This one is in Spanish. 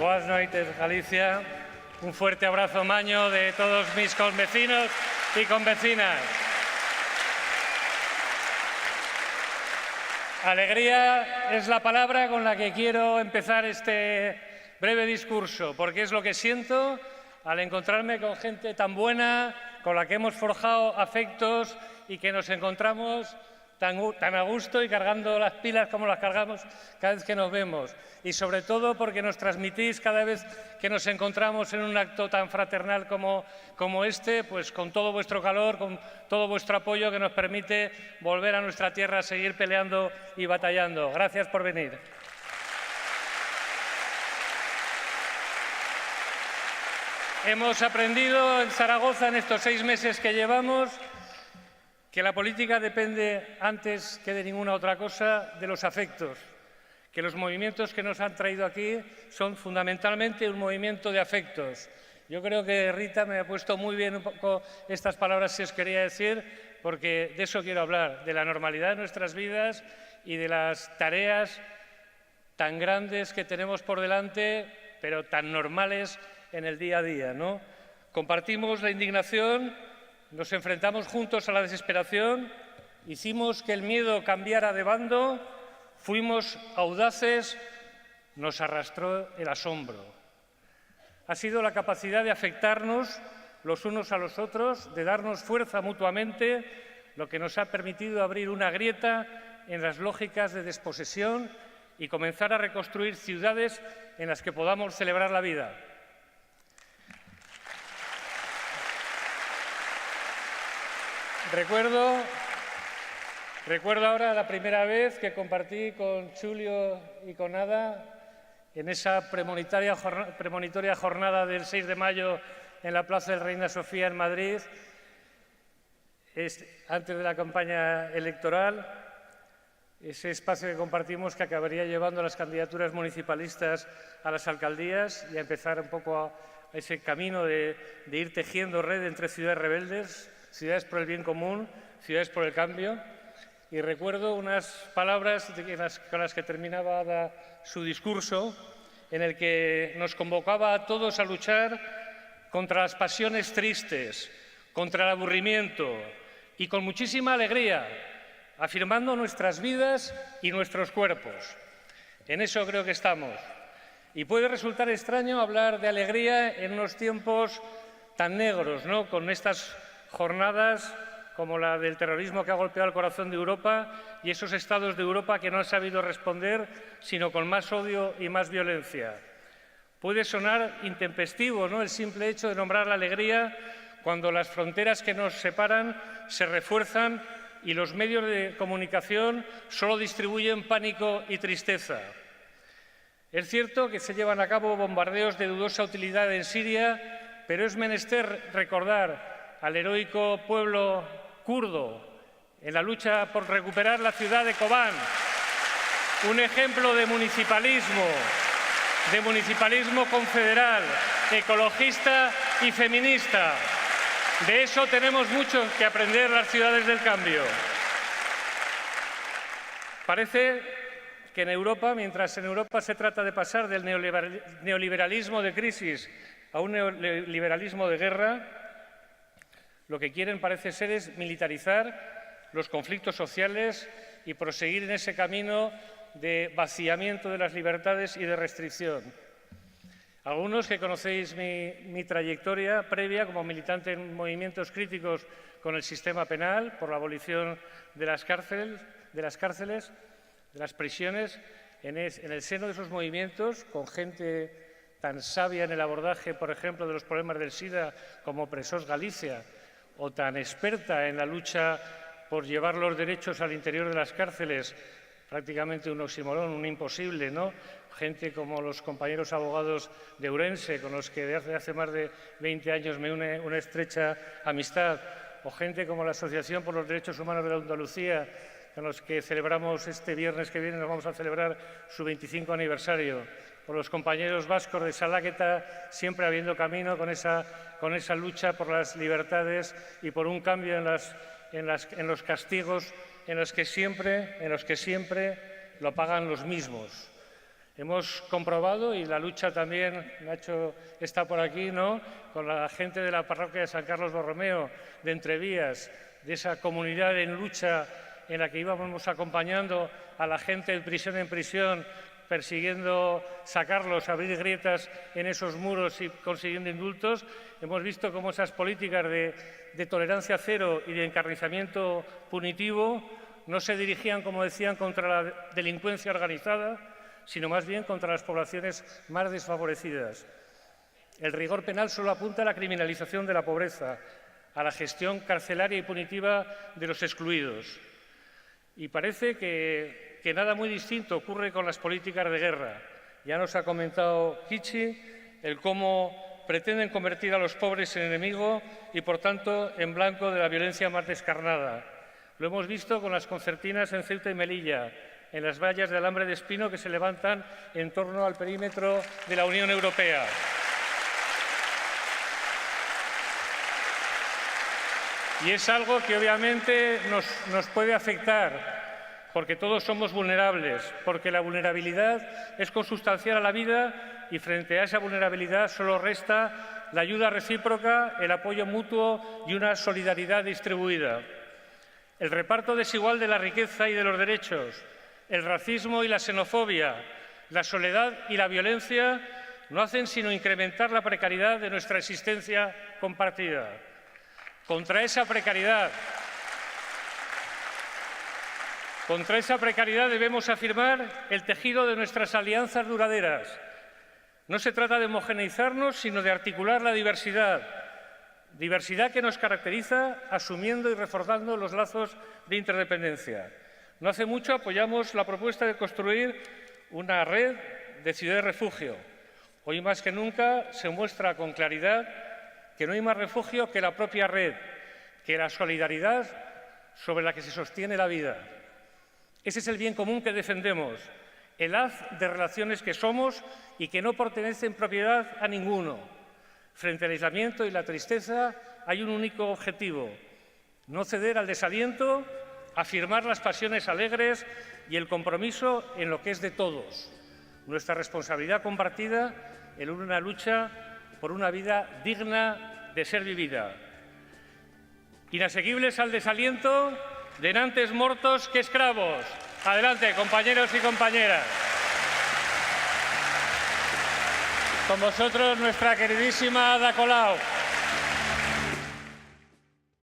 Boas noites, Galicia. Un fuerte abrazo maño de todos mis convecinos y convecinas. Alegría es la palabra con la que quiero empezar este breve discurso, porque es lo que siento al encontrarme con gente tan buena, con la que hemos forjado afectos y que nos encontramos tan a gusto y cargando las pilas como las cargamos cada vez que nos vemos. Y sobre todo porque nos transmitís cada vez que nos encontramos en un acto tan fraternal como este, pues con todo vuestro calor, con todo vuestro apoyo que nos permite volver a nuestra tierra a seguir peleando y batallando. Gracias por venir. Hemos aprendido en Zaragoza en estos 6 meses que llevamos que la política depende, antes que de ninguna otra cosa, de los afectos, que los movimientos que nos han traído aquí son fundamentalmente un movimiento de afectos. Yo creo que Rita me ha puesto muy bien un poco estas palabras que os quería decir, porque de eso quiero hablar, de la normalidad de nuestras vidas y de las tareas tan grandes que tenemos por delante, pero tan normales en el día a día, ¿no? Compartimos la indignación. Nos enfrentamos juntos a la desesperación, hicimos que el miedo cambiara de bando, fuimos audaces, nos arrastró el asombro. Ha sido la capacidad de afectarnos los unos a los otros, de darnos fuerza mutuamente, lo que nos ha permitido abrir una grieta en las lógicas de desposesión y comenzar a reconstruir ciudades en las que podamos celebrar la vida. Recuerdo ahora la primera vez que compartí con Julio y con Ada en esa premonitoria jornada del 6 de mayo en la Plaza de Reina Sofía en Madrid, antes de la campaña electoral, ese espacio que compartimos que acabaría llevando a las candidaturas municipalistas a las alcaldías y a empezar un poco a ese camino de ir tejiendo red entre ciudades rebeldes, ciudades por el bien común, ciudades por el cambio. Y recuerdo unas palabras con las que terminaba Ada su discurso, en el que nos convocaba a todos a luchar contra las pasiones tristes, contra el aburrimiento y con muchísima alegría, afirmando nuestras vidas y nuestros cuerpos. En eso creo que estamos. Y puede resultar extraño hablar de alegría en unos tiempos tan negros, ¿no? Con estas jornadas como la del terrorismo que ha golpeado el corazón de Europa y esos estados de Europa que no han sabido responder, sino con más odio y más violencia. Puede sonar intempestivo, ¿no?, el simple hecho de nombrar la alegría cuando las fronteras que nos separan se refuerzan y los medios de comunicación solo distribuyen pánico y tristeza. Es cierto que se llevan a cabo bombardeos de dudosa utilidad en Siria, pero es menester recordar al heroico pueblo kurdo en la lucha por recuperar la ciudad de Kobán, un ejemplo de municipalismo confederal, ecologista y feminista. De eso tenemos mucho que aprender las ciudades del cambio. Parece que en Europa, mientras en Europa se trata de pasar del neoliberalismo de crisis a un neoliberalismo de guerra, lo que quieren parece ser es militarizar los conflictos sociales y proseguir en ese camino de vaciamiento de las libertades y de restricción. Algunos que conocéis mi trayectoria previa como militante en movimientos críticos con el sistema penal por la abolición de las cárceles, de las prisiones, en el seno de esos movimientos, con gente tan sabia en el abordaje, por ejemplo, de los problemas del SIDA como Presós Galicia, o tan experta en la lucha por llevar los derechos al interior de las cárceles, prácticamente un oxímoron, un imposible, ¿no? Gente como los compañeros abogados de Ourense, con los que desde hace más de 20 años me une una estrecha amistad, o gente como la Asociación por los Derechos Humanos de Andalucía, con los que celebramos este viernes que viene, nos vamos a celebrar su 25 aniversario, o los compañeros vascos de Salaqueta, siempre habiendo camino con esa lucha por las libertades y por un cambio en los castigos en los que siempre lo pagan los mismos. Hemos comprobado, y la lucha también, Nacho está por aquí, ¿no?, con la gente de la parroquia de San Carlos Borromeo, de Entrevías, de esa comunidad en lucha en la que íbamos acompañando a la gente de prisión en prisión, persiguiendo sacarlos, abrir grietas en esos muros y consiguiendo indultos. Hemos visto cómo esas políticas de tolerancia cero y de encarnizamiento punitivo no se dirigían, como decían, contra la delincuencia organizada, sino más bien contra las poblaciones más desfavorecidas. El rigor penal solo apunta a la criminalización de la pobreza, a la gestión carcelaria y punitiva de los excluidos. Y parece que nada muy distinto ocurre con las políticas de guerra. Ya nos ha comentado Kichi el cómo pretenden convertir a los pobres en enemigo y, por tanto, en blanco de la violencia más descarnada. Lo hemos visto con las concertinas en Ceuta y Melilla, en las vallas de alambre de espino que se levantan en torno al perímetro de la Unión Europea. Y es algo que obviamente nos puede afectar, porque todos somos vulnerables, porque la vulnerabilidad es consustancial a la vida y frente a esa vulnerabilidad solo resta la ayuda recíproca, el apoyo mutuo y una solidaridad distribuida. El reparto desigual de la riqueza y de los derechos, el racismo y la xenofobia, la soledad y la violencia no hacen sino incrementar la precariedad de nuestra existencia compartida. Contra esa precariedad debemos afirmar el tejido de nuestras alianzas duraderas. No se trata de homogeneizarnos, sino de articular la diversidad que nos caracteriza, asumiendo y reforzando los lazos de interdependencia. No hace mucho apoyamos la propuesta de construir una red de ciudades refugio. Hoy más que nunca se muestra con claridad que no hay más refugio que la propia red, que la solidaridad sobre la que se sostiene la vida. Ese es el bien común que defendemos, el haz de relaciones que somos y que no pertenecen propiedad a ninguno. Frente al aislamiento y la tristeza hay un único objetivo: no ceder al desaliento, afirmar las pasiones alegres y el compromiso en lo que es de todos, nuestra responsabilidad compartida en una lucha por una vida digna de ser vivida. Inasequibles al desaliento, denantes mortos que esclavos. Adelante, compañeros y compañeras. Con vosotros nuestra queridísima Ada Colau.